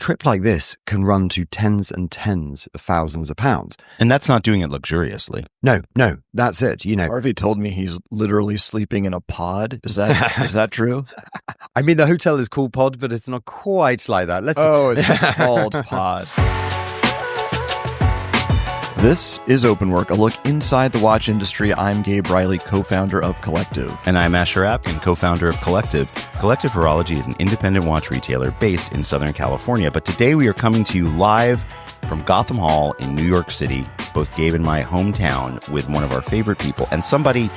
trip like this can run to tens and tens of thousands of pounds. And that's not doing it luxuriously. No, that's it. Harvey told me he's literally sleeping in a pod. Is that true? I mean, the hotel is called Pod, but it's not quite like that. It's just called Pod. This is Open Work, a look inside the watch industry. I'm Gabe Riley, co-founder of Collective. And I'm Asher Apkin, co-founder of Collective. Collective Horology is an independent watch retailer based in Southern California. But today we are coming to you live from Gotham Hall in New York City, both Gabe and my hometown, with one of our favorite people and somebody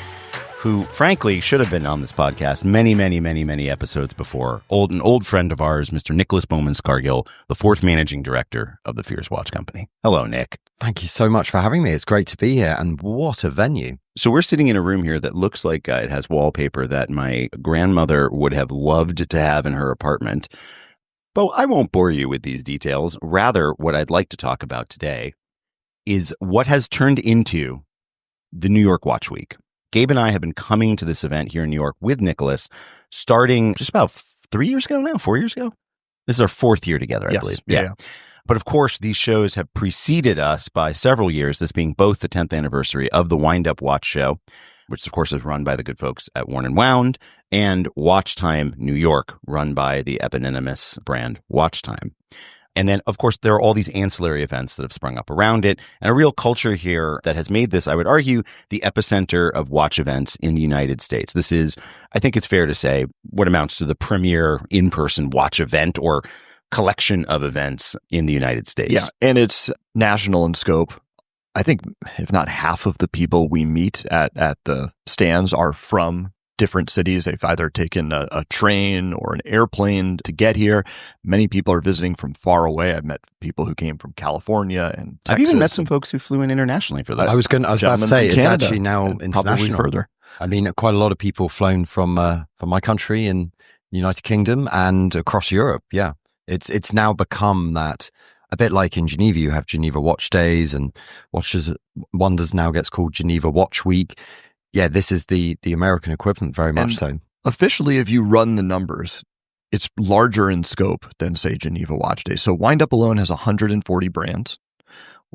who, frankly, should have been on this podcast many episodes before. An old friend of ours, Mr. Nicholas Bowman-Scargill, the fourth managing director of the Fierce Watch Company. Hello, Nick. Thank you so much for having me. It's great to be here, and what a venue. So we're sitting in a room here that looks like it has wallpaper that my grandmother would have loved to have in her apartment. But I won't bore you with these details. Rather, what I'd like to talk about today is what has turned into the New York Watch Week. Gabe and I have been coming to this event here in New York with Nicholas starting just about 4 years ago. This is our fourth year together, I believe. Yeah. But of course, these shows have preceded us by several years, this being both the 10th anniversary of the WindUp Watch Show, which of course is run by the good folks at Worn & Wound, and WatchTime New York, run by the eponymous brand WatchTime. And then, of course, there are all these ancillary events that have sprung up around it, and a real culture here that has made this, I would argue, the epicenter of watch events in the United States. This is, I think it's fair to say, what amounts to the premier in-person watch event or collection of events in the United States. Yeah, and it's national in scope. I think if not half of the people we meet at the stands are from different cities. They've either taken a train or an airplane to get here. Many people are visiting from far away. I've met people who came from California and Texas. I've even met some folks who flew in internationally for this. I was about to say, it's Canada, actually now international. Probably further. I mean, quite a lot of people flown from my country in the United Kingdom and across Europe. Yeah, it's now become that. A bit like in Geneva, you have Geneva Watch Days, and Wonders now gets called Geneva Watch Week. Yeah, this is the American equivalent, very much so. Officially, if you run the numbers, it's larger in scope than, say, Geneva Watch Days. So WindUp alone has 140 brands.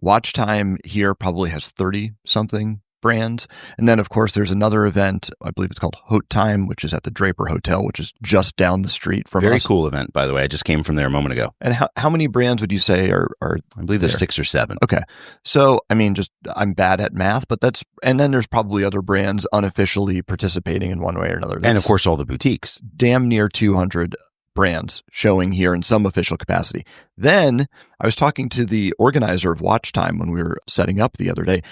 WatchTime here probably has 30-something brands. And then, of course, there's another event, I believe it's called Haute Time, which is at the Draper Hotel, which is just down the street from us. Very cool event, by the way. I just came from there a moment ago. And how many brands would you say are I believe there's 6 or 7. Okay. So, I mean, I'm bad at math, but and then there's probably other brands unofficially participating in one way or another. And of course, all the boutiques. Damn near 200 brands showing here in some official capacity. Then I was talking to the organizer of WatchTime when we were setting up the other day,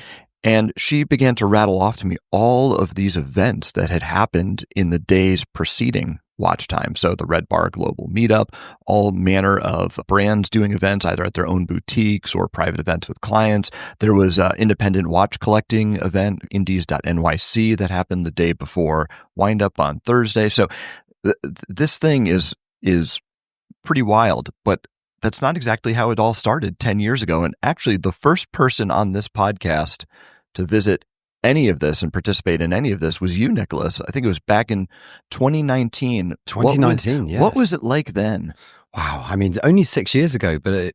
and she began to rattle off to me all of these events that had happened in the days preceding WatchTime. So the Red Bar Global Meetup, all manner of brands doing events either at their own boutiques or private events with clients. There was an independent watch collecting event, indies.nyc, that happened the day before WindUp on Thursday. So this thing is pretty wild, but that's not exactly how it all started 10 years ago. And actually, the first person on this podcast to visit any of this and participate in any of this was you, Nicholas. I think it was back in 2019. 2019, yes. What was it like then? Wow. I mean, only 6 years ago, but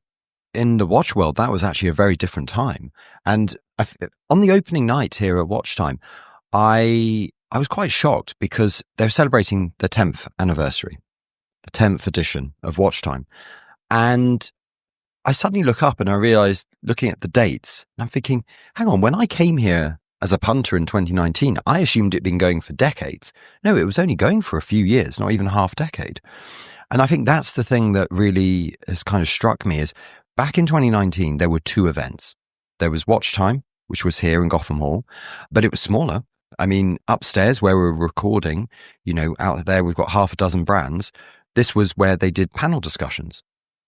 in the watch world, that was actually a very different time. And on the opening night here at WatchTime, I was quite shocked because they're celebrating the 10th anniversary, the 10th edition of WatchTime. And I suddenly look up and I realized, looking at the dates, and I'm thinking, hang on, when I came here as a punter in 2019, I assumed it'd been going for decades. No, it was only going for a few years, not even half decade. And I think that's the thing that really has kind of struck me is back in 2019, there were 2 events. There was WatchTime, which was here in Gotham Hall, but it was smaller. I mean, upstairs where we're recording, out there, we've got half a dozen brands. This was where they did panel discussions.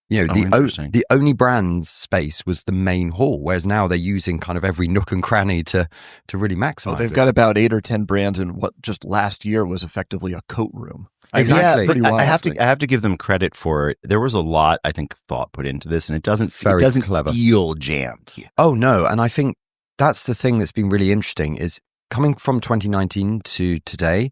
The only brand's space was the main hall, whereas now they're using kind of every nook and cranny to really maximize they've got about 8 or 10 brands in what just last year was effectively a coat room. Exactly. Yeah, I have to give them credit for it. There was a lot, I think, thought put into this, and it doesn't clever. feel jammed. Oh, no. And I think that's the thing that's been really interesting is coming from 2019 to today,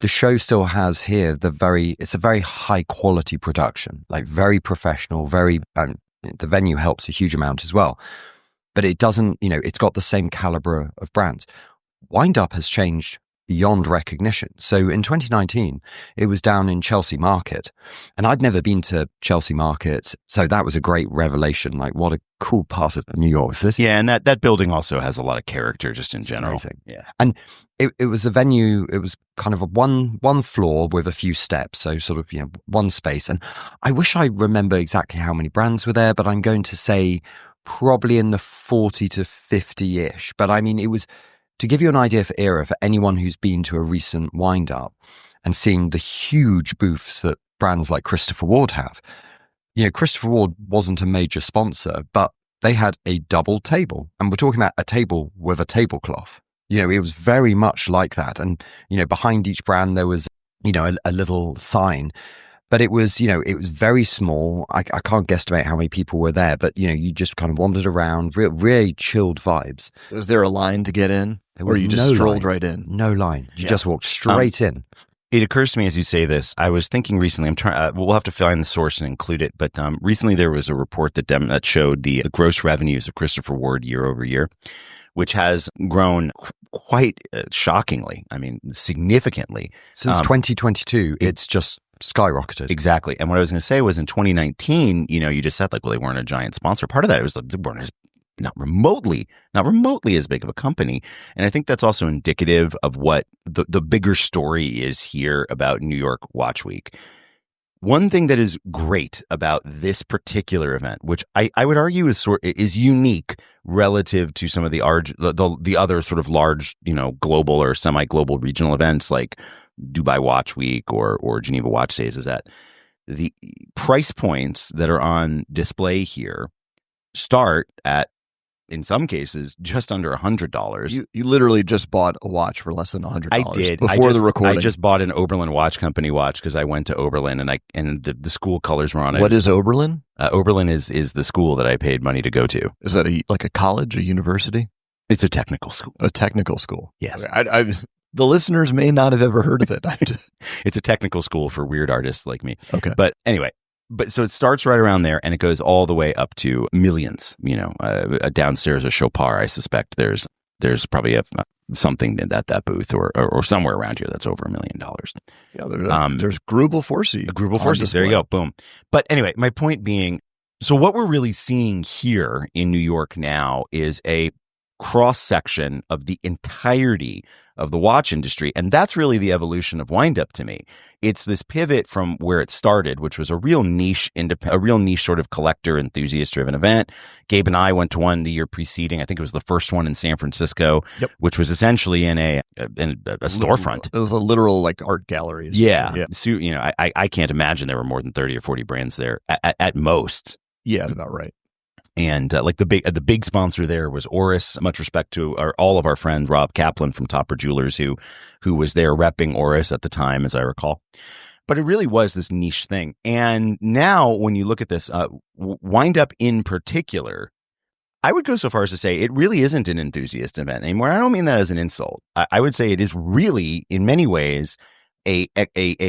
the show still has here it's a very high quality production, like very professional, the venue helps a huge amount as well. But it doesn't, it's got the same caliber of brands. WindUp has changed beyond recognition. So in 2019, it was down in Chelsea Market, and I'd never been to Chelsea Market. So that was a great revelation. Like, what a cool part of New York is this? Yeah. And that building also has a lot of character just in general. Amazing. Yeah. And it was a venue. It was kind of a one floor with a few steps. So sort of, one space. And I wish I remember exactly how many brands were there, but I'm going to say probably in the 40 to 50-ish. But I mean, it was, to give you an idea for era, for anyone who's been to a recent WindUp and seeing the huge booths that brands like Christopher Ward have. Christopher Ward wasn't a major sponsor, but they had a double table. And we're talking about a table with a tablecloth. It was very much like that. And, behind each brand, there was, a little sign. But it was very small. I can't guesstimate how many people were there, but, you just kind of wandered around, really chilled vibes. Was there a line to get in? Or you just strolled right in? No line. You just walked straight in. It occurs to me as you say this, I was thinking recently, we'll have to find the source and include it, but recently there was a report that showed the gross revenues of Christopher Ward year over year, which has grown quite shockingly. I mean, significantly. Since 2022, it's just skyrocketed. Exactly. And what I was going to say was in 2019, you just said like, well, they weren't a giant sponsor. Part of that was they weren't not remotely as big of a company. And I think that's also indicative of what the bigger story is here about New York Watch Week. One thing that is great about this particular event, which I would argue is unique relative to some of the other sort of large, global or semi-global regional events like Dubai Watch Week or Geneva Watch Days, is that the price points that are on display here start at, in some cases, just under $100. You literally just bought a watch for less than $100. I did before the recording. I just bought an Oberlin Watch Company watch because I went to Oberlin and the school colors were on it. What is Oberlin? Oberlin is the school that I paid money to go to. Is that like a college, a university? It's a technical school. A technical school. Yes. Okay. The listeners may not have ever heard of it. It's a technical school for weird artists like me. Okay. But anyway. So it starts right around there and it goes all the way up to millions, downstairs a Chopard. I suspect there's probably something in that booth or somewhere around here that's over $1 million. Yeah, there's Grubel Forsey. Grubel Forsey. There you go. Boom. But anyway, my point being, so what we're really seeing here in New York now is a cross section of the entirety of the watch industry. And that's really the evolution of WindUp to me. It's this pivot from where it started, which was a real niche sort of collector enthusiast driven event. Gabe and I went to one the year preceding. I think it was the first one in San Francisco, which was essentially in a storefront. It was a literal like art gallery. Yeah. So, I can't imagine there were more than 30 or 40 brands there at most. Yeah, that's about right. And the big sponsor there was Oris. Much respect to all of our friend Rob Kaplan from Topper Jewelers, who was there repping Oris at the time, as I recall. But it really was this niche thing. And now, when you look at this, WindUp in particular, I would go so far as to say it really isn't an enthusiast event anymore. I don't mean that as an insult. I would say it is really, in many ways, a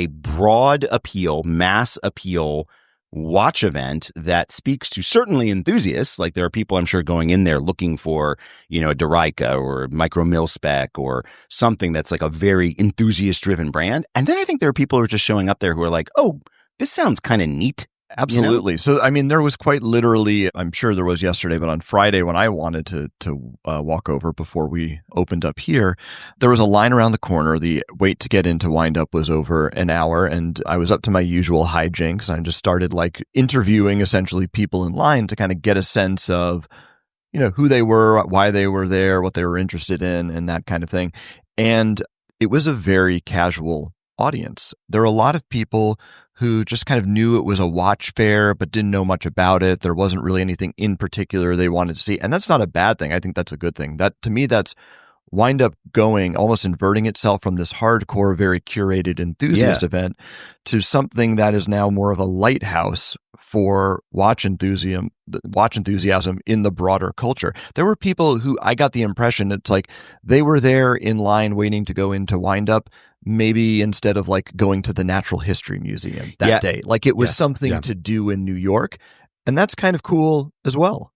broad appeal, mass appeal watch event that speaks to certainly enthusiasts. Like there are people I'm sure going in there looking for, a Derica or Micro Mil Spec or something that's like a very enthusiast driven brand. And then I think there are people who are just showing up there who are like, oh, this sounds kind of neat. Absolutely. So, I mean, there was quite literally, I'm sure there was yesterday, but on Friday when I wanted to walk over before we opened up here, there was a line around the corner. The wait to get into WindUp was over an hour, and I was up to my usual hijinks. I just started like interviewing essentially people in line to kind of get a sense of, who they were, why they were there, what they were interested in, and that kind of thing. And it was a very casual audience. There are a lot of people who just kind of knew it was a watch fair, but didn't know much about it. There wasn't really anything in particular they wanted to see. And that's not a bad thing. I think that's a good thing. That, to me, that's wind up going, almost inverting itself from this hardcore, very curated enthusiast event to something that is now more of a lighthouse for watch enthusiasm in the broader culture. There were people who I got the impression it's like they were there in line waiting to go into WindUp, maybe instead of like going to the Natural History Museum that day. Like it was something to do in New York. And that's kind of cool as well.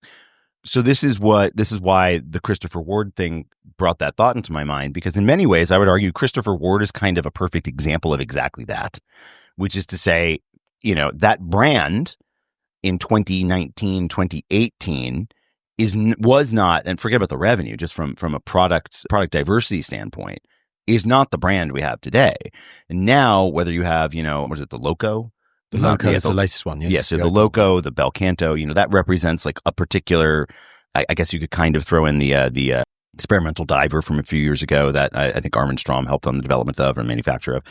So this is why the Christopher Ward thing brought that thought into my mind, because in many ways I would argue Christopher Ward is kind of a perfect example of exactly that, which is to say, that brand in 2019, 2018 was not, and forget about the revenue, just from a product diversity standpoint, is not the brand we have today. And now, whether you have, was it the Loco? The Loco is the latest one. Yes. Yeah, so the Loco, the Bel Canto, that represents like a particular, I guess you could kind of throw in the experimental diver from a few years ago that I think Armin Strom helped on the development of or manufacture of,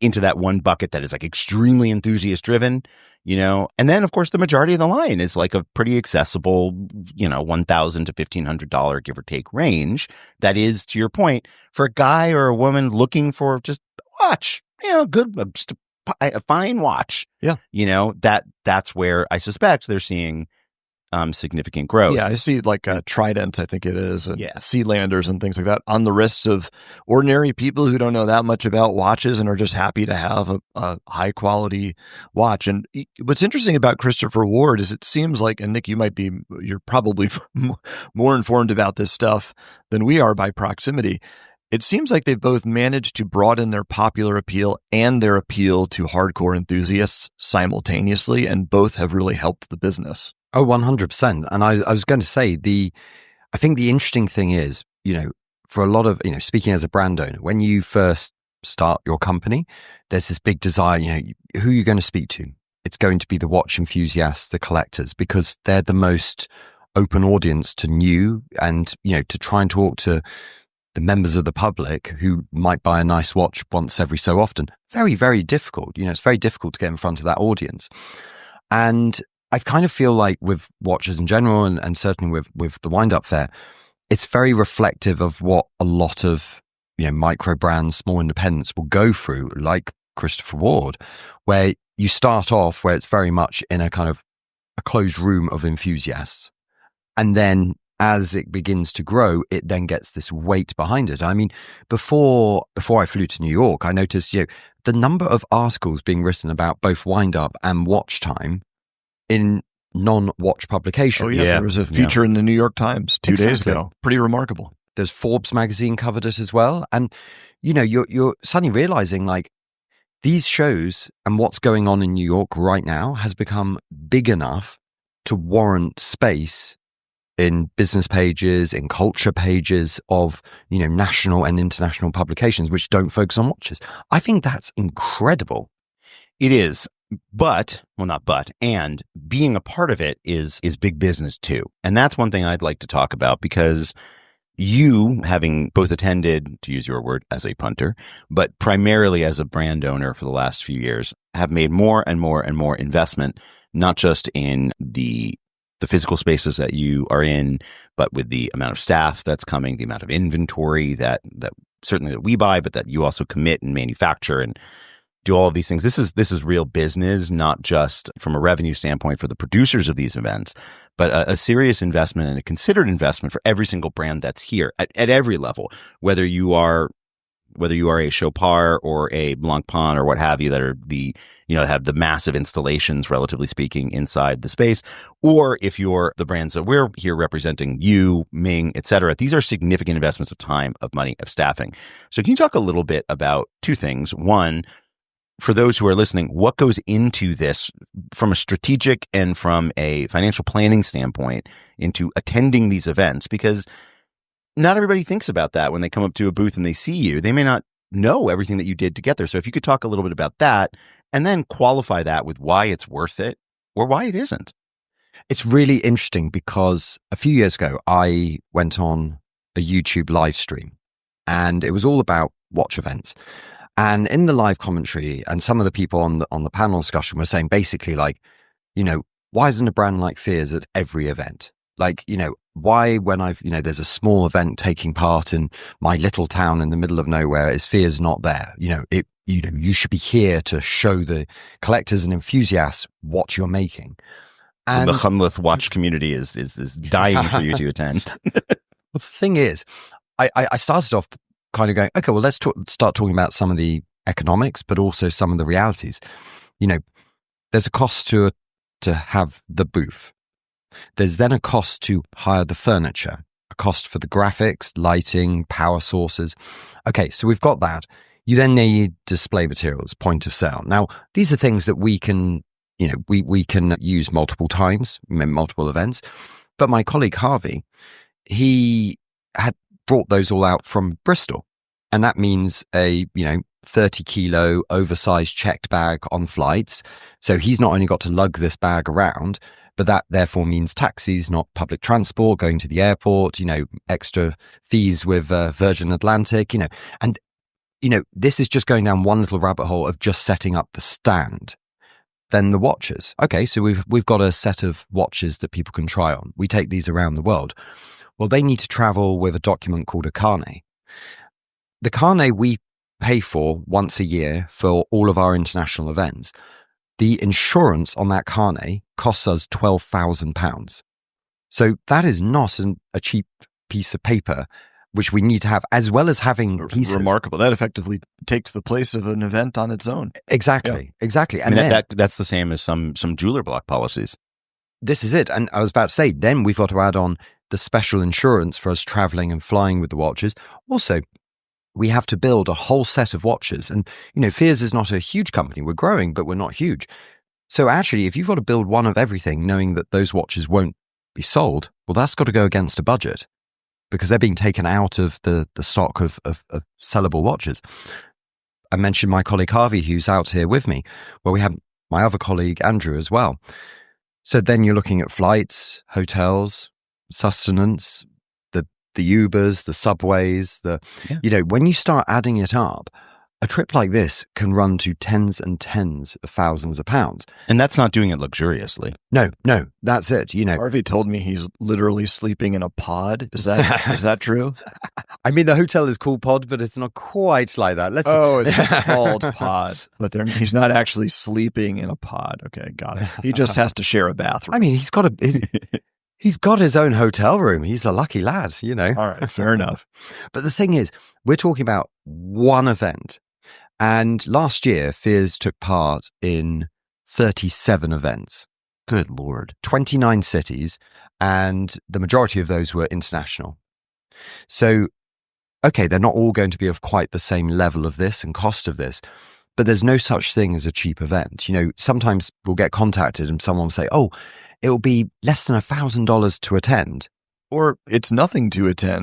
into that one bucket that is like extremely enthusiast driven, and then of course the majority of the line is like a pretty accessible, $1,000 to $1,500 give or take range. That is, to your point, for a guy or a woman looking for just watch, good, just a fine watch. Yeah. That's where I suspect they're seeing significant growth. Yeah, I see like Trident, I think it is, and Sealanders and things like that on the wrists of ordinary people who don't know that much about watches and are just happy to have a high quality watch. And what's interesting about Christopher Ward is it seems like, and Nick, you're probably more informed about this stuff than we are by proximity. It seems like they've both managed to broaden their popular appeal and their appeal to hardcore enthusiasts simultaneously, and both have really helped the business. Oh, 100%. And I was going to say, I think the interesting thing is, for a lot of, speaking as a brand owner, when you first start your company, there's this big desire, who are you going to speak to? It's going to be the watch enthusiasts, the collectors, because they're the most open audience to new and, to try and talk to the members of the public who might buy a nice watch once every so often. Very, very difficult. It's very difficult to get in front of that audience. And I kind of feel like with watches in general and certainly with the WindUp Fair, it's very reflective of what a lot of, micro brands, small independents will go through, like Christopher Ward, where you start off where it's very much in a kind of a closed room of enthusiasts. And then as it begins to grow, it then gets this weight behind it. I mean, before I flew to New York, I noticed, the number of articles being written about both WindUp and WatchTime in non-watch publications. Oh, yeah. There was a feature in the New York Times 2 days ago. Pretty remarkable. There's Forbes magazine covered it as well. And, you're suddenly realizing like these shows and what's going on in New York right now has become big enough to warrant space in business pages, in culture pages of, national and international publications, which don't focus on watches. I think that's incredible. It is. And being a part of it is big business too. And that's one thing I'd like to talk about, because you, having both attended, to use your word, as a punter, but primarily as a brand owner for the last few years, have made more and more and more investment, not just in the physical spaces that you are in, but with the amount of staff that's coming, the amount of inventory that certainly that we buy, but that you also commit and manufacture and do all of these things. This is real business, not just from a revenue standpoint for the producers of these events, but a serious investment and a considered investment for every single brand that's here at every level, whether you are a Chopard or a Blancpain or what have you, that are have the massive installations, relatively speaking, inside the space, or if you're the brands that we're here representing, you, Ming, et cetera. These are significant investments of time, of money, of staffing. So can you talk a little bit about two things? One, for those who are listening, what goes into this from a strategic and from a financial planning standpoint into attending these events? Because not everybody thinks about that when they come up to a booth and they see you. They may not know everything that you did to get there. So if you could talk a little bit about that and then qualify that with why it's worth it or why it isn't. It's really interesting because a few years ago, I went on a YouTube live stream and it was all about watch events. And in the live commentary, and some of the people on the panel discussion were saying basically like, why isn't a brand like Fears at every event? Like, why when there's a small event taking part in my little town in the middle of nowhere, is Fears not there? You should be here to show the collectors and enthusiasts what you're making. And the Chumleth watch community is dying for you to attend. Well, the thing is, I started off kind of going, okay, well, let's start talking about some of the economics, but also some of the realities. There's a cost to have the booth. There's then a cost to hire the furniture, a cost for the graphics, lighting, power sources. Okay, so we've got that. You then need display materials, point of sale. Now, these are things that we can, we can use multiple times, multiple events. But my colleague Harvey, he had brought those all out from Bristol. And that means a, 30 kilo oversized checked bag on flights. So he's not only got to lug this bag around, but that therefore means taxis, not public transport, going to the airport, extra fees with Virgin Atlantic, and, this is just going down one little rabbit hole of just setting up the stand. Then the watches. Okay, so we've got a set of watches that people can try on. We take these around the world. Well, they need to travel with a document called a carnet. The carnet we pay for once a year for all of our international events. The insurance on that carnet costs us £12,000. So that is not a cheap piece of paper, which we need to have, as well as having pieces. Remarkable. That effectively takes the place of an event on its own. Exactly. Exactly. And that's the same as some jeweler block policies. This is it. And I was about to say, then we've got to add on the special insurance for us traveling and flying with the watches. Also, we have to build a whole set of watches. And, Fears is not a huge company. We're growing, but we're not huge. So actually, if you've got to build one of everything, knowing that those watches won't be sold, well, that's got to go against a budget because they're being taken out of the stock of sellable watches. I mentioned my colleague Harvey, who's out here with me. Well, we have my other colleague, Andrew, as well. So then you're looking at flights, hotels, sustenance, the Ubers, the subways, when you start adding it up, a trip like this can run to tens and tens of thousands of pounds. And that's not doing it luxuriously. No, that's it. Harvey told me he's literally sleeping in a pod. Is that true? I mean, the hotel is called Pod, but it's not quite like that. It's just called Pod. But he's not actually sleeping in a pod. Okay, got it. He just has to share a bathroom. I mean, he's got his own hotel room. He's a lucky lad, All right, fair enough. But the thing is, we're talking about one event. And last year, Fears took part in 37 events. Good Lord. 29 cities, and the majority of those were international. So, okay, they're not all going to be of quite the same level of this and cost of this, but there's no such thing as a cheap event. Sometimes we'll get contacted and someone will say, oh, it will be less than $1,000 to attend. Or it's nothing to attend.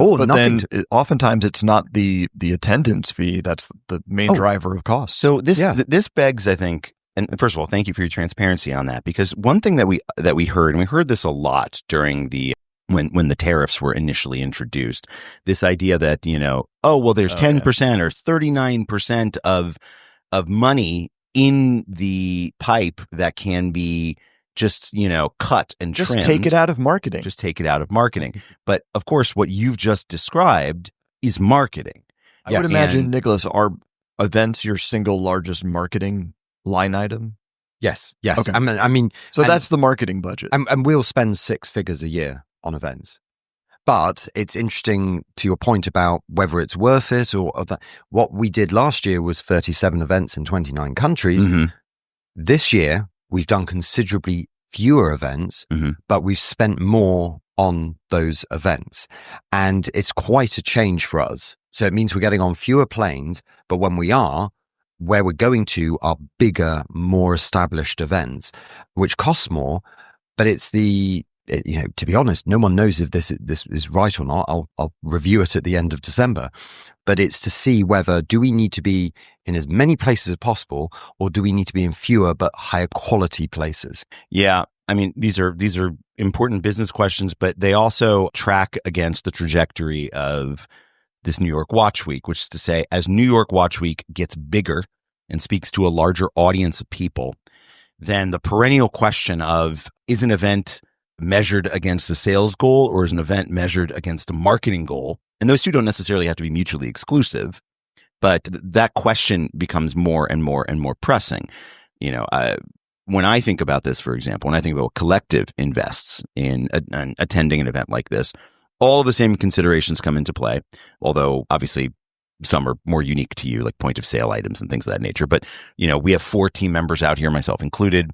Oftentimes it's not the attendance fee that's the main driver of cost. So this begs, I think, and first of all, thank you for your transparency on that, because one thing that we heard, and we heard this a lot during when the tariffs were initially introduced, this idea that, there's 10% or 39% of money in the pipe that can be just, cut and trimmed. Just take it out of marketing. But of course, what you've just described is marketing. I would imagine, Nicholas, are events your single largest marketing line item? Yes. Okay. I mean, so that's the marketing budget. And we'll spend six figures a year on events. But it's interesting to your point about whether it's worth it or that. What we did last year was 37 events in 29 countries. Mm-hmm. This year, we've done considerably fewer events, but we've spent more on those events. And it's quite a change for us. So it means we're getting on fewer planes, but when we are, where we're going to are bigger, more established events, which cost more. But it's to be honest, no one knows if this is right or not. I'll review it at the end of December. But it's to see whether do we need to be in as many places as possible, or do we need to be in fewer but higher quality places? Yeah. I mean, these are important business questions, but they also track against the trajectory of this New York Watch Week, which is to say, as New York Watch Week gets bigger and speaks to a larger audience of people, then the perennial question of, is an event measured against a sales goal or is an event measured against a marketing goal? And those two don't necessarily have to be mutually exclusive, but that question becomes more and more and more pressing. When I think about this, for example, when I think about what Collective invests in attending an event like this, all of the same considerations come into play, although obviously some are more unique to you, like point of sale items and things of that nature. But, we have 4 team members out here, myself included,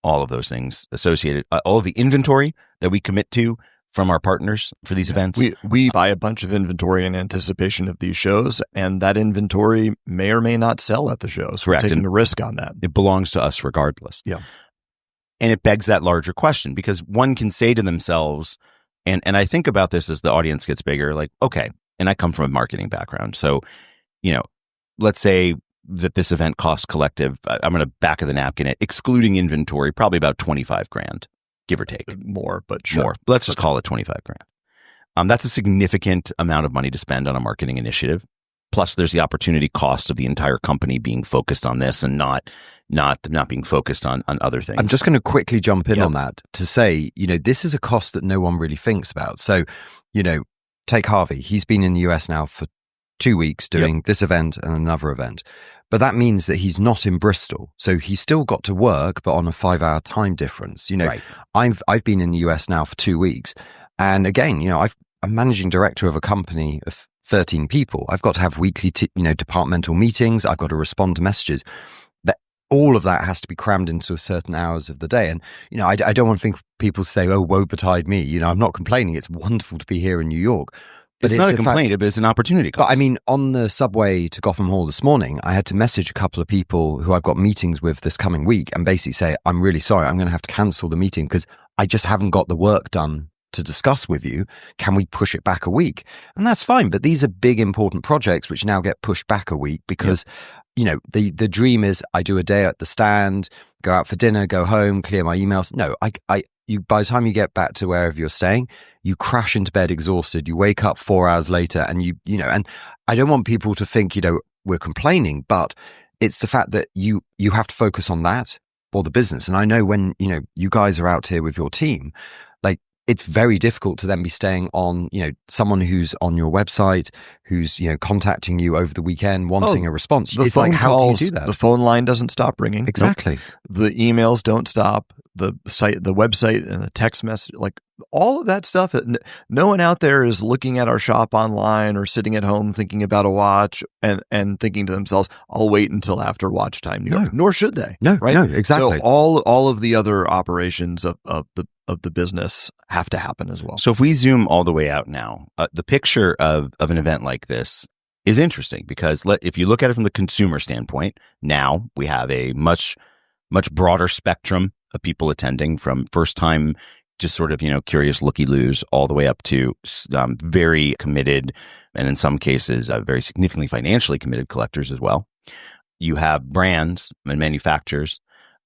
all of those things associated, all of the inventory that we commit to from our partners for these events. We buy a bunch of inventory in anticipation of these shows, and that inventory may or may not sell at the shows. Correct. We're taking a risk on that. It belongs to us regardless. Yeah. And it begs that larger question, because one can say to themselves, and I think about this as the audience gets bigger, like, okay, and I come from a marketing background. So, let's say that this event costs Collective, I'm going to back of the napkin it, excluding inventory, probably about $25,000, give or take. More, but sure. More. Let's just call it $25,000. That's a significant amount of money to spend on a marketing initiative. Plus, there's the opportunity cost of the entire company being focused on this and not being focused on other things. I'm just going to quickly jump in on that to say, this is a cost that no one really thinks about. So, take Harvey. He's been in the US now for 2 weeks doing this event and another event. But that means that he's not in Bristol. So he's still got to work, but on a 5-hour time difference. Right. I've been in the US now for 2 weeks. And again, I'm managing director of a company of 13 people. I've got to have weekly, departmental meetings. I've got to respond to messages. All of that has to be crammed into certain hours of the day. And, I don't want to think people say, oh, woe betide me. I'm not complaining. It's wonderful to be here in New York. But it's not a complaint, but it's an opportunity cost. But I mean, on the subway to Gotham Hall this morning, I had to message a couple of people who I've got meetings with this coming week and basically say, I'm really sorry, I'm going to have to cancel the meeting because I just haven't got the work done to discuss with you. Can we push it back a week? And that's fine. But these are big, important projects which now get pushed back a week because, the dream is I do a day at the stand, go out for dinner, go home, clear my emails. No, by the time you get back to wherever you're staying, you crash into bed exhausted. You wake up 4 hours later and and I don't want people to think, we're complaining, but it's the fact that you have to focus on that for the business. And I know when, you guys are out here with your team, like it's very difficult to then be staying on, someone who's on your website, who's, contacting you over the weekend, wanting a response. It's like, how do you do that? The phone line doesn't stop ringing. Exactly. Nope. The emails don't stop. The website and the text message, like all of that stuff. No one out there is looking at our shop online or sitting at home thinking about a watch and thinking to themselves, I'll wait until after WatchTime New York. Nor should they. No, right? No, exactly. So all of the other operations of the business have to happen as well. So if we zoom all the way out now, the picture of an event like this is interesting because if you look at it from the consumer standpoint, now we have a much broader spectrum of people attending, from first time, just sort of, curious looky-loos, all the way up to very committed, and in some cases, very significantly financially committed collectors as well. You have brands and manufacturers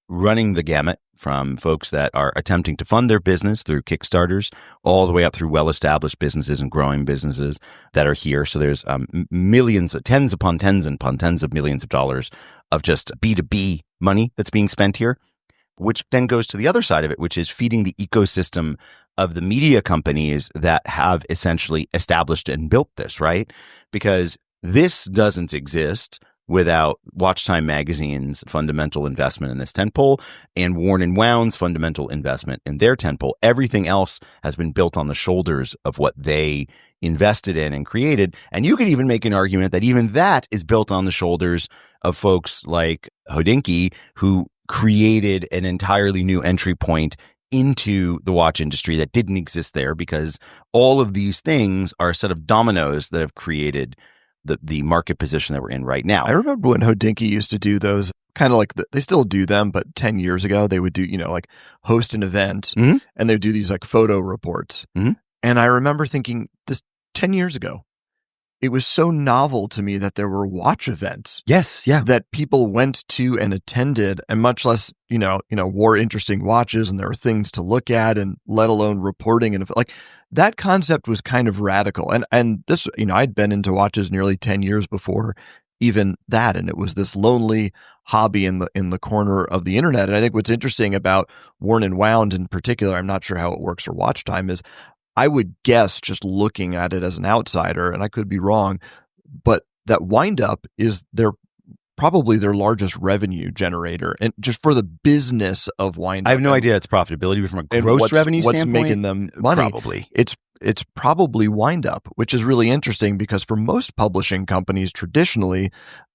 running the gamut, from folks that are attempting to fund their business through Kickstarters all the way up through well-established businesses and growing businesses that are here. So there's millions, tens upon tens of millions of dollars of just B2B money that's being spent here, which then goes to the other side of it, which is feeding the ecosystem of the media companies that have essentially established and built this, right? Because this doesn't exist without WatchTime Magazine's fundamental investment in this tentpole and Worn & Wound's fundamental investment in their tentpole. Everything else has been built on the shoulders of what they invested in and created. And you could even make an argument that even that is built on the shoulders of folks like Hodinkee, who created an entirely new entry point into the watch industry that didn't exist there, because all of these things are a set of dominoes that have created the market position that we're in right now. I remember when Hodinkee used to do those, kind of like they still do them, but 10 years ago they would do, like host an event and they would do these like photo reports. Mm-hmm. And I remember thinking this 10 years ago, it was so novel to me that there were watch events. Yes, yeah. That people went to and attended, and much less, wore interesting watches and there were things to look at, and let alone reporting. And like that concept was kind of radical. And this, I'd been into watches nearly 10 years before even that, and it was this lonely hobby in the corner of the internet. And I think what's interesting about Worn and Wound in particular, I'm not sure how it works for WatchTime, is I would guess, just looking at it as an outsider, and I could be wrong, but that WindUp is probably their largest revenue generator, and just for the business of WindUp. I have no idea its profitability, but from a gross revenue standpoint, what's making them money? Probably. It's probably WindUp, which is really interesting because for most publishing companies, traditionally,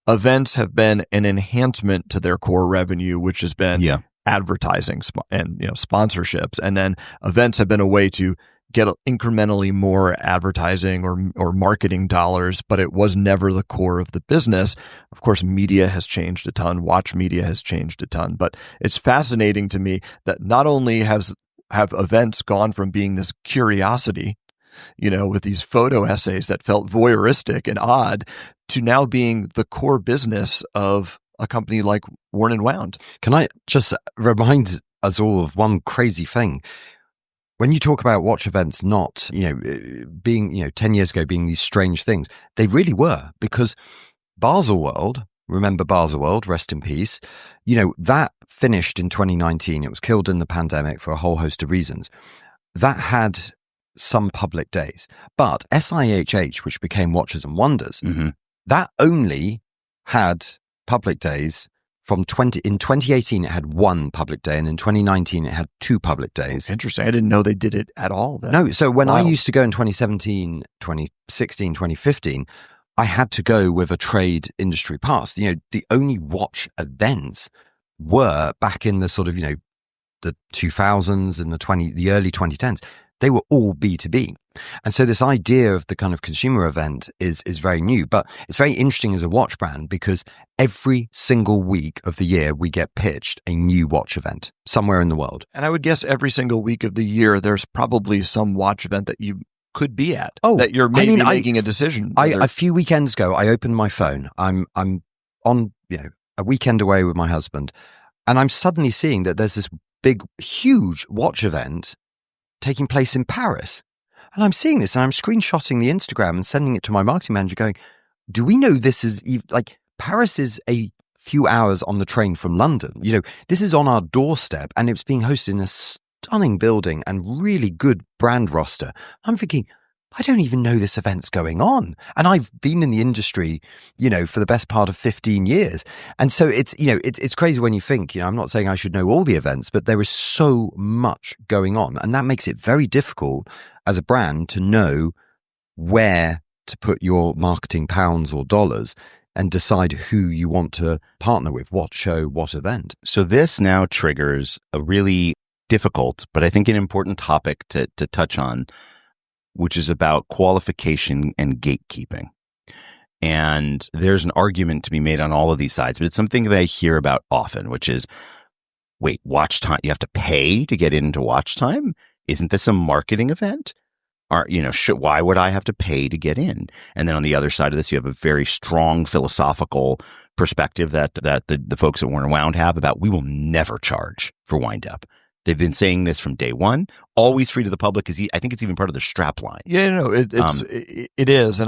events have been an enhancement to their core revenue, which has been advertising and sponsorships, and then events have been a way to get incrementally more advertising or marketing dollars, but it was never the core of the business. Of course, media has changed a ton. Watch media has changed a ton. But it's fascinating to me that not only have events gone from being this curiosity, with these photo essays that felt voyeuristic and odd, to now being the core business of a company like Worn and Wound. Can I just remind us all of one crazy thing? When you talk about watch events not, being, 10 years ago being these strange things, they really were, because Baselworld, remember Baselworld, rest in peace, that finished in 2019. It was killed in the pandemic for a whole host of reasons. That had some public days. But SIHH, which became Watches and Wonders, that only had public days in 2018, it had one public day, and in 2019, it had two public days. Interesting. I didn't know they did it at all then. No. So when I used to go in 2017, 2016, 2015, I had to go with a trade industry pass. The only watch events were back in the sort of, the 2000s and the early 2010s. They were all B2B. And so this idea of the kind of consumer event is very new, but it's very interesting as a watch brand because every single week of the year we get pitched a new watch event somewhere in the world. And I would guess every single week of the year, there's probably some watch event that you could be at, that you're making a decision. A few weekends ago, I opened my phone. I'm on a weekend away with my husband, and I'm suddenly seeing that there's this big, huge watch event taking place in Paris. And I'm seeing this and I'm screenshotting the Instagram and sending it to my marketing manager going, do we know this is like Paris is a few hours on the train from London? This is on our doorstep and it's being hosted in a stunning building and really good brand roster. I'm thinking, I don't even know this event's going on. And I've been in the industry, for the best part of 15 years. And so it's crazy when you think, I'm not saying I should know all the events, but there is so much going on. And that makes it very difficult as a brand to know where to put your marketing pounds or dollars and decide who you want to partner with, what show, what event. So this now triggers a really difficult, but I think an important topic to touch on, which is about qualification and gatekeeping. And there's an argument to be made on all of these sides, but it's something that I hear about often, which is, wait, WatchTime, you have to pay to get into WatchTime? Isn't this a marketing event? Why would I have to pay to get in? And then on the other side of this, you have a very strong philosophical perspective that the folks at Worn and Wound have about, we will never charge for WindUp. They've been saying this from day one. Always free to the public is, I think it's even part of their strap line. Yeah, it is.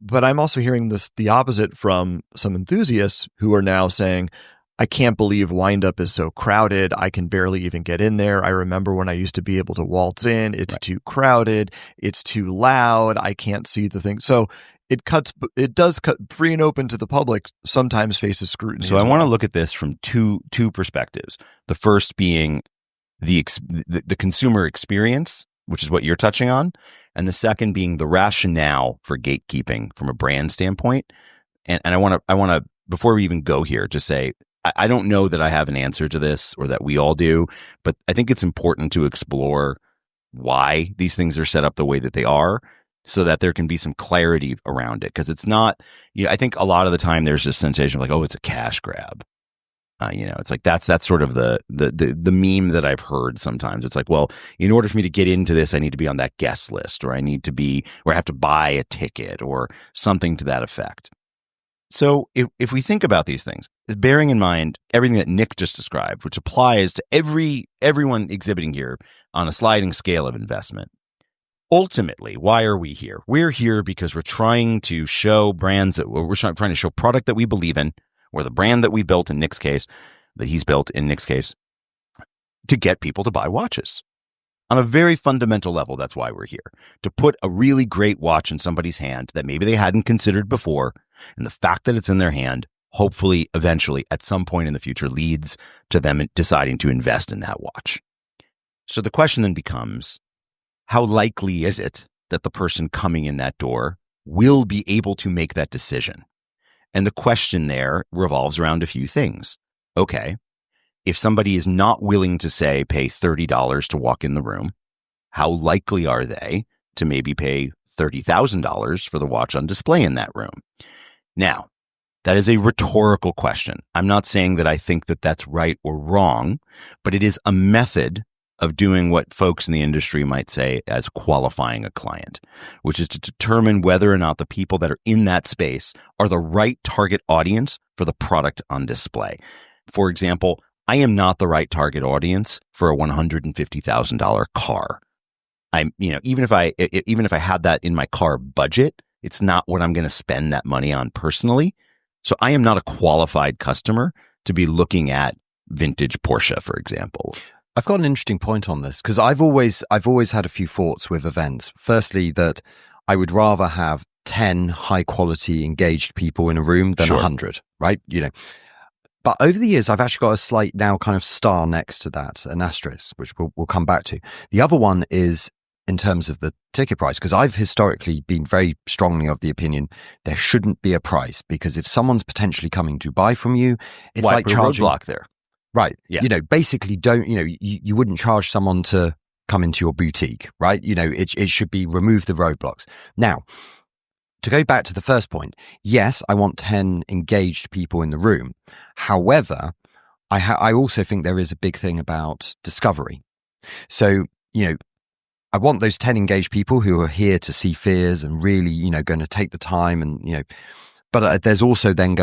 But I'm also hearing the opposite from some enthusiasts who are now saying, I can't believe WindUp is so crowded. I can barely even get in there. I remember when I used to be able to waltz in. It's too crowded. It's too loud. I can't see the thing. So it does cut free and open to the public, sometimes faces scrutiny. So I want to look at this from two perspectives. The first being the consumer experience, which is what you're touching on, and the second being the rationale for gatekeeping from a brand standpoint. And I want to before we even go here, just say I don't know that I have an answer to this or that we all do, but I think it's important to explore why these things are set up the way that they are, so that there can be some clarity around it. Because it's not, I think a lot of the time there's this sensation of like, oh, it's a cash grab. It's like that's sort of the meme that I've heard sometimes. It's like, well, in order for me to get into this, I need to be on that guest list, or I have to buy a ticket or something to that effect. So if we think about these things, bearing in mind everything that Nick just described, which applies to everyone exhibiting here on a sliding scale of investment, ultimately, why are we here? We're here because we're trying to show brands that we're trying to show product that we believe in, or the brand that we built in Nick's case, that he's built in Nick's case, to get people to buy watches. On a very fundamental level, that's why we're here. To put a really great watch in somebody's hand that maybe they hadn't considered before, and the fact that it's in their hand, hopefully, eventually, at some point in the future, leads to them deciding to invest in that watch. So the question then becomes, how likely is it that the person coming in that door will be able to make that decision? And the question there revolves around a few things. Okay, if somebody is not willing to say pay $30 to walk in the room, how likely are they to maybe pay $30,000 for the watch on display in that room? Now, that is a rhetorical question. I'm not saying that I think that that's right or wrong, but it is a method of doing what folks in the industry might say as qualifying a client, which is to determine whether or not the people that are in that space are the right target audience for the product on display. For example, I am not the right target audience for a $150,000 car. Even if I had that in my car budget, it's not what I'm going to spend that money on personally. So I am not a qualified customer to be looking at vintage Porsche, for example. I've got an interesting point on this because I've always had a few thoughts with events. Firstly, that I would rather have 10 high quality engaged people in a room than 100, right? But over the years, I've actually got a slight now kind of star next to that, an asterisk, which we'll come back to. The other one is in terms of the ticket price, because I've historically been very strongly of the opinion there shouldn't be a price, because if someone's potentially coming to buy from you, it's like charging roadblock there. Right. Yeah. Basically you wouldn't charge someone to come into your boutique, right? It should be remove the roadblocks. Now, to go back to the first point, yes, I want 10 engaged people in the room. However, I also think there is a big thing about discovery. So, I want those 10 engaged people who are here to see fears and really, going to take the time and, but there's also then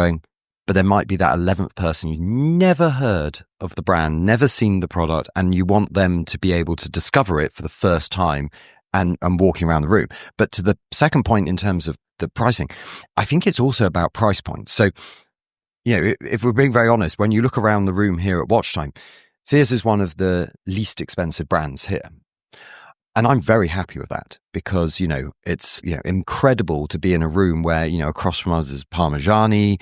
but there might be that 11th person who's never heard of the brand, never seen the product, and you want them to be able to discover it for the first time and walking around the room. But to the second point in terms of the pricing, I think it's also about price points. So, if we're being very honest, when you look around the room here at WatchTime, Fears is one of the least expensive brands here. And I'm very happy with that because, it's, incredible to be in a room where, across from us is Parmigiani,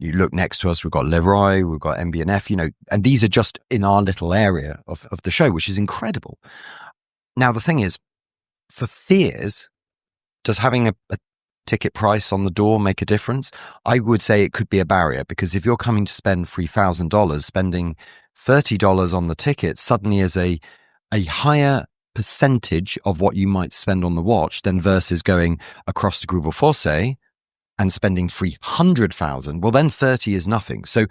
you look next to us, we've got Leroy, we've got MB&F, and these are just in our little area of the show, which is incredible. Now, the thing is, for Fears, does having a ticket price on the door make a difference? I would say it could be a barrier because if you're coming to spend $3,000, spending $30 on the ticket suddenly is a higher percentage of what you might spend on the watch than versus going across the Grubel Fosse and spending $300,000. Well, then 30 is nothing. So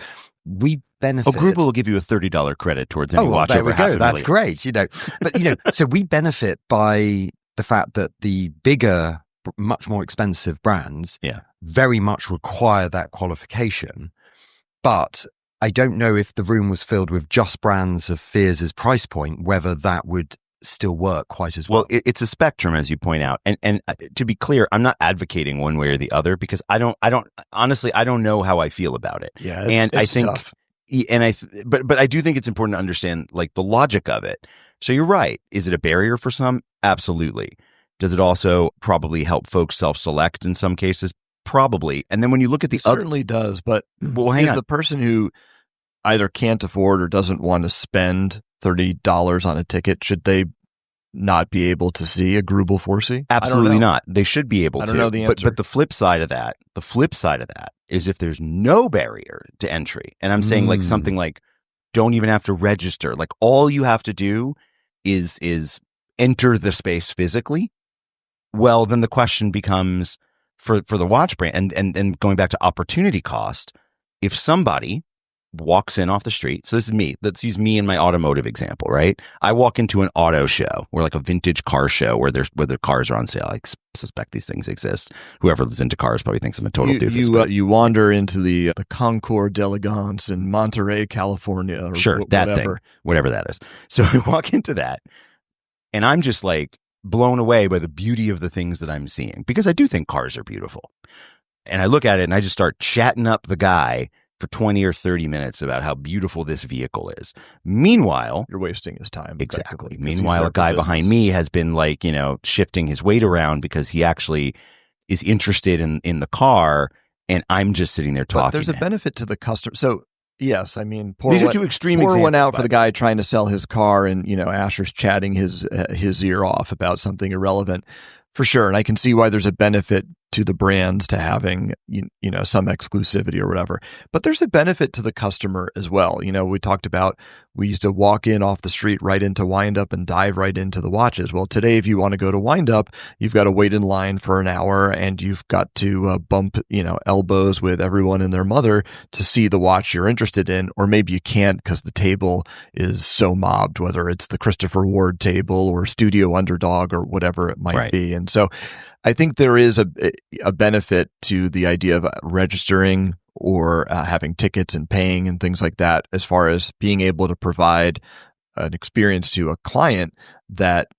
we benefit. Grubel will give you a $30 credit towards any watch over $500,000. That's great. But so we benefit by the fact that the bigger, much more expensive brands very much require that qualification. But I don't know if the room was filled with just brands of Fears' price point, whether that would still work quite as well. Well, it's a spectrum, as you point out. And to be clear, I'm not advocating one way or the other because I don't honestly, I don't know how I feel about it. Yeah. And it's I think, tough. but I do think it's important to understand like the logic of it. So you're right. Is it a barrier for some? Absolutely. Does it also probably help folks self-select in some cases? Probably. And then when you look at the other, certainly does, but hang on. The person who either can't afford or doesn't want to spend $30 on a ticket, should they not be able to see a Grubel Fosse? Absolutely not. They should be able to. I don't know the answer. But the flip side of that is if there's no barrier to entry, and I'm saying like something like don't even have to register, like all you have to do is enter the space physically. Well, then the question becomes for the watch brand and going back to opportunity cost, if somebody walks in off the street. So this is me. Let's use me in my automotive example, right? I walk into an auto show or like a vintage car show where the cars are on sale. I suspect these things exist. Whoever is into cars probably thinks I'm a total doofus. You wander into the Concours d'Elegance in Monterey, California. Or that thing, whatever that is. So I walk into that and I'm just like, blown away by the beauty of the things that I'm seeing, because I do think cars are beautiful. And I look at it and I just start chatting up the guy for 20 or 30 minutes about how beautiful this vehicle is. Meanwhile, you're wasting his time. Exactly. Meanwhile, a guy behind me has been like, shifting his weight around because he actually is interested in the car, and I'm just sitting there talking. But there's a benefit to the customer. So yes, I mean, these are two extreme examples. Pour one out for the guy trying to sell his car, and Asher's chatting his ear off about something irrelevant, for sure. And I can see why there's a benefit to the brands to having some exclusivity or whatever. But there's a benefit to the customer as well. We talked about, we used to walk in off the street right into WindUp and dive right into the watches. Well, today, if you want to go to WindUp, you've got to wait in line for an hour, and you've got to bump elbows with everyone and their mother to see the watch you're interested in. Or maybe you can't because the table is so mobbed, whether it's the Christopher Ward table or Studio Underdog or whatever it might be. And so I think there is a benefit to the idea of registering or having tickets and paying and things like that, as far as being able to provide an experience to a client that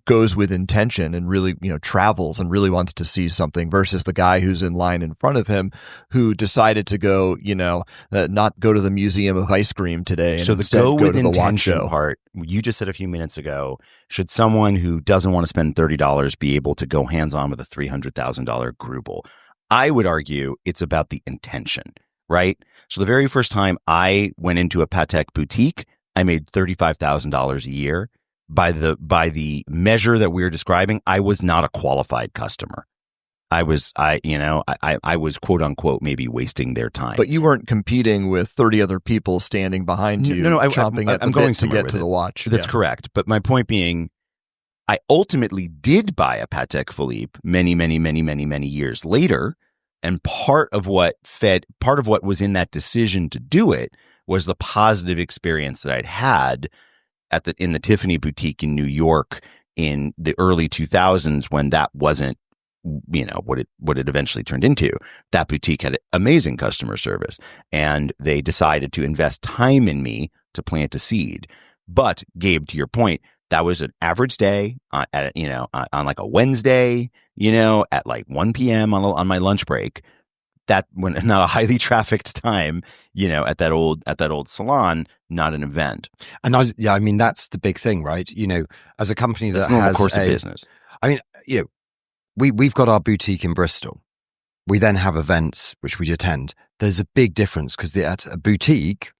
goes with intention and really, travels and really wants to see something, versus the guy who's in line in front of him who decided to go, not go to the Museum of Ice Cream today. And so the go with intention part, you just said a few minutes ago, should someone who doesn't want to spend $30 be able to go hands-on with a $300,000 Grubel? I would argue it's about the intention, right? So the very first time I went into a Patek boutique, I made $35,000 a year. By the measure that we were describing, I was not a qualified customer. I was quote unquote maybe wasting their time. But you weren't competing with 30 other people standing behind you, chomping at the bit to get to the watch. That's correct. But my point being, I ultimately did buy a Patek Philippe many, many, many, many, many years later, and part of what was in that decision to do it was the positive experience that I'd had in the Tiffany boutique in New York in the early 2000s, when that wasn't, what it eventually turned into. That boutique had amazing customer service, and they decided to invest time in me to plant a seed. But Gabe, to your point, that was an average day on like a Wednesday, at like 1 p.m. on my lunch break. That, when not a highly trafficked time, at that old salon, not an event. And that's the big thing, right? As a company that has course of business. We've got our boutique in Bristol. We then have events which we attend. There's a big difference, because at a boutique,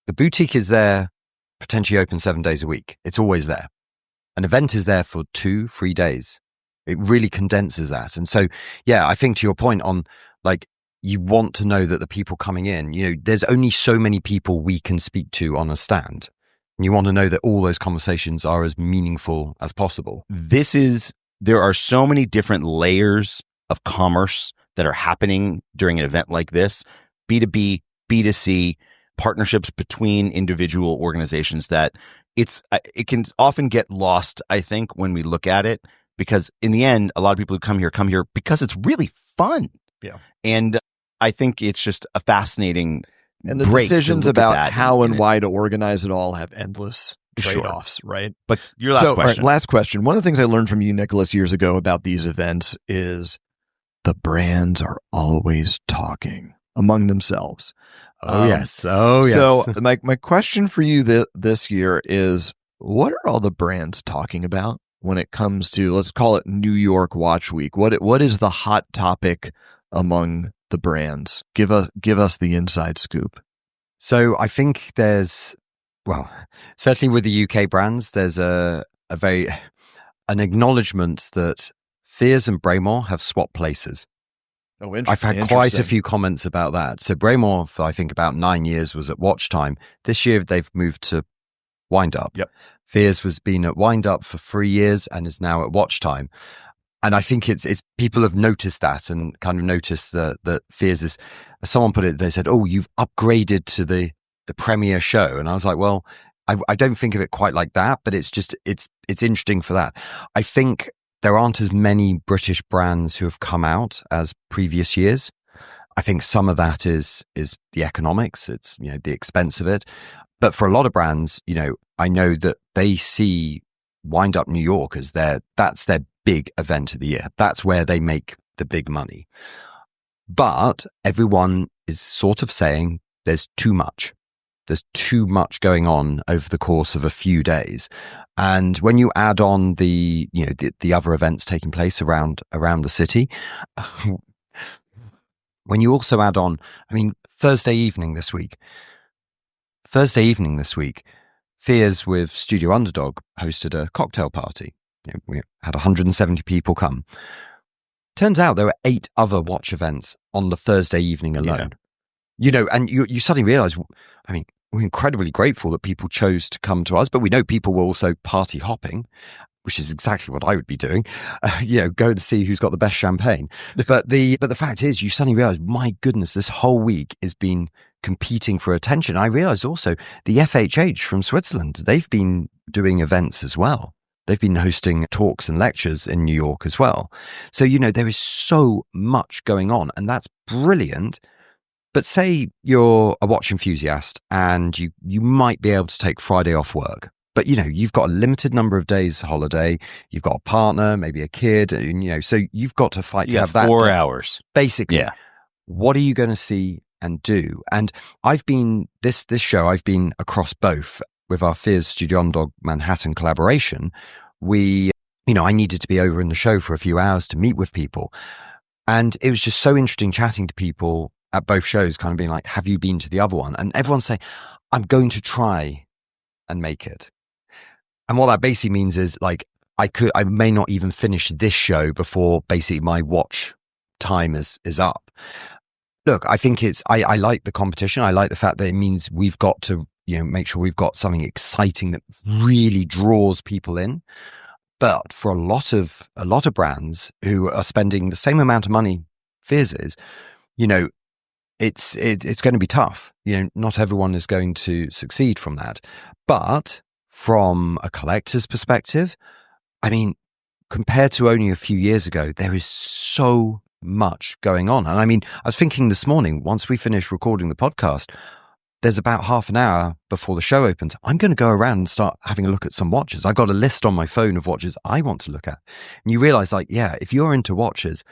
the boutique is there, potentially open 7 days a week. It's always there. An event is there for 2-3 days. It really condenses that. And so, I think to your point on, like, you want to know that the people coming in, there's only so many people we can speak to on a stand. And you want to know that all those conversations are as meaningful as possible. There are so many different layers of commerce that are happening during an event like this. B2B, B2C, partnerships between individual organizations, that it can often get lost, I think, when we look at it, because in the end, a lot of people who come here because it's really fun. Yeah. And I think it's just a fascinating And the decisions about how and why to organize it all have endless trade-offs, right? But your last question. All right, last question. One of the things I learned from you, Nicholas, years ago about these events is the brands are always talking among themselves. Oh, yes. So my question for you this year is, what are all the brands talking about when it comes to, let's call it New York Watch Week? What is the hot topic among the brands? Give us the inside scoop. So I think certainly with the UK brands, there's an acknowledgement that Fears and Braemore have swapped places. Oh, I've had quite a few comments about that. So Braemore, for I think about 9 years, was at WatchTime. This year they've moved to WindUp. Yep. Fears was been at WindUp for 3 years and is now at WatchTime. And I think it's people have noticed that and kind of noticed that Fears is, as someone put it, they said, "Oh, you've upgraded to the premier show." And I was like, well, I don't think of it quite like that, but it's just, it's interesting for that. I think there aren't as many British brands who have come out as previous years. I think some of that is the economics. It's, the expense of it. But for a lot of brands, I know that they see WindUp New York as that's their big event of the year. That's where they make the big money. But everyone is sort of saying there's too much. There's too much going on over the course of a few days. And when you add on the other events taking place around the city, when you also add on, Thursday evening this week, Fears with Studio Underdog hosted a cocktail party. We had 170 people come. Turns out there were 8 other watch events on the Thursday evening alone. Yeah. And you suddenly realize, we're incredibly grateful that people chose to come to us, but we know people were also party hopping, which is exactly what I would be doing. Go to see who's got the best champagne. But the fact is, you suddenly realize, my goodness, this whole week has been competing for attention. I realized also the FHH from Switzerland, they've been doing events as well. They've been hosting talks and lectures in New York as well. So, there is so much going on, and that's brilliant. But say you're a watch enthusiast and you might be able to take Friday off work, but you've got a limited number of days holiday, you've got a partner, maybe a kid, so you've got to fight to have that 4 hours. Basically, yeah. What are you going to see and do? And I've been, this show, I've been across both with our Fears Studio Underdog Manhattan collaboration. I needed to be over in the show for a few hours to meet with people. And it was just so interesting chatting to people at both shows, kind of being like, have you been to the other one? And everyone say, I'm going to try and make it. And what that basically means is like, I may not even finish this show before basically my watch time is up. Look, I think I like the competition. I like the fact that it means we've got to, make sure we've got something exciting that really draws people in. But for a lot of brands who are spending the same amount of money Fears is, it's going to be tough. Not everyone is going to succeed from that. But from a collector's perspective, compared to only a few years ago, there is so much going on. And I was thinking this morning, once we finish recording the podcast, there's about half an hour before the show opens. I'm going to go around and start having a look at some watches. I've got a list on my phone of watches I want to look at. And you realize, if you're into watches,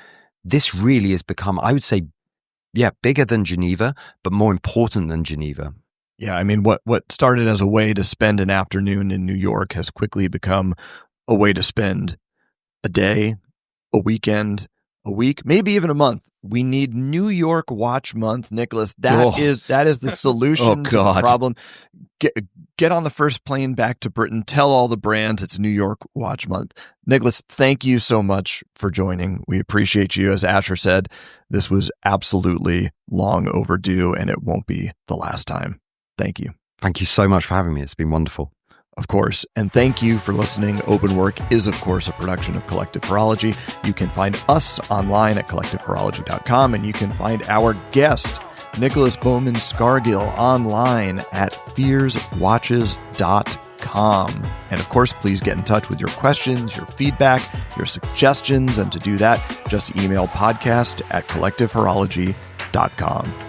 this really has become, I would say, bigger than Geneva, but more important than Geneva. Yeah, what started as a way to spend an afternoon in New York has quickly become a way to spend a day, a weekend, a week, maybe even a month. We need New York Watch Month, Nicholas. That is the solution to the problem. Get on the first plane back to Britain. Tell all the brands it's New York Watch Month. Nicholas, thank you so much for joining. We appreciate you. As Asher said, this was absolutely long overdue, and it won't be the last time. Thank you. Thank you so much for having me. It's been wonderful. Of course. And thank you for listening. Open Work is, of course, a production of Collective Horology. You can find us online at collectivehorology.com, and you can find our guest, Nicholas Bowman-Scargill, online at fearswatches.com. And of course, please get in touch with your questions, your feedback, your suggestions. And to do that, just email podcast@collectivehorology.com.